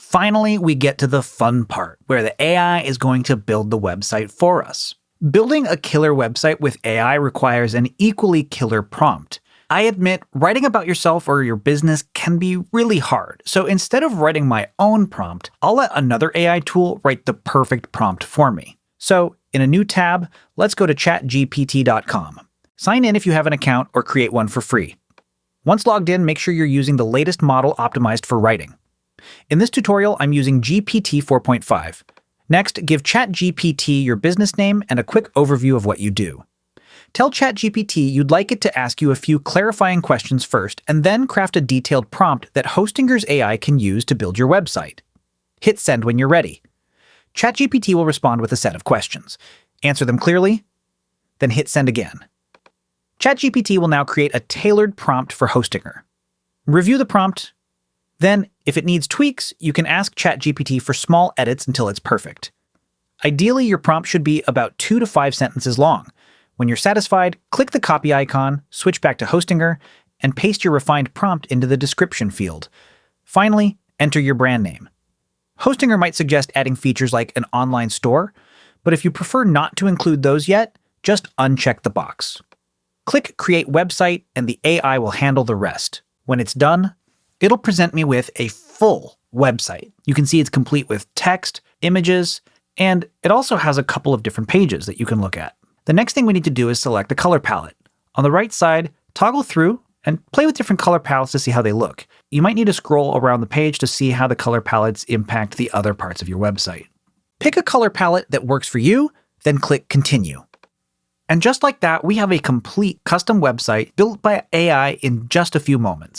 Finally, we get to the fun part, where the AI is going to build the website for us. Building a killer website with AI requires an equally killer prompt. I admit, writing about yourself or your business can be really hard, so instead of writing my own prompt, I'll let another AI tool write the perfect prompt for me. So, in a new tab, let's go to ChatGPT.com. Sign in if you have an account or create one for free. Once logged in, make sure you're using the latest model optimized for writing. In this tutorial, I'm using GPT 4.5. Next, give ChatGPT your business name and a quick overview of what you do. Tell ChatGPT you'd like it to ask you a few clarifying questions first, and then craft a detailed prompt that Hostinger's AI can use to build your website. Hit send when you're ready. ChatGPT will respond with a set of questions. Answer them clearly, then hit send again. ChatGPT will now create a tailored prompt for Hostinger. Review the prompt. Then, if it needs tweaks, you can ask ChatGPT for small edits until it's perfect. Ideally, your prompt should be about 2 to 5 sentences long. When you're satisfied, click the copy icon, switch back to Hostinger, and paste your refined prompt into the description field. Finally, enter your brand name. Hostinger might suggest adding features like an online store, but if you prefer not to include those yet, just uncheck the box. Click Create Website, and the AI will handle the rest. When it's done, it'll present me with a full website. You can see it's complete with text, images, and it also has a couple of different pages that you can look at. The next thing we need to do is select a color palette. On the right side, toggle through and play with different color palettes to see how they look. You might need to scroll around the page to see how the color palettes impact the other parts of your website. Pick a color palette that works for you, then click Continue. And just like that, we have a complete custom website built by AI in just a few moments.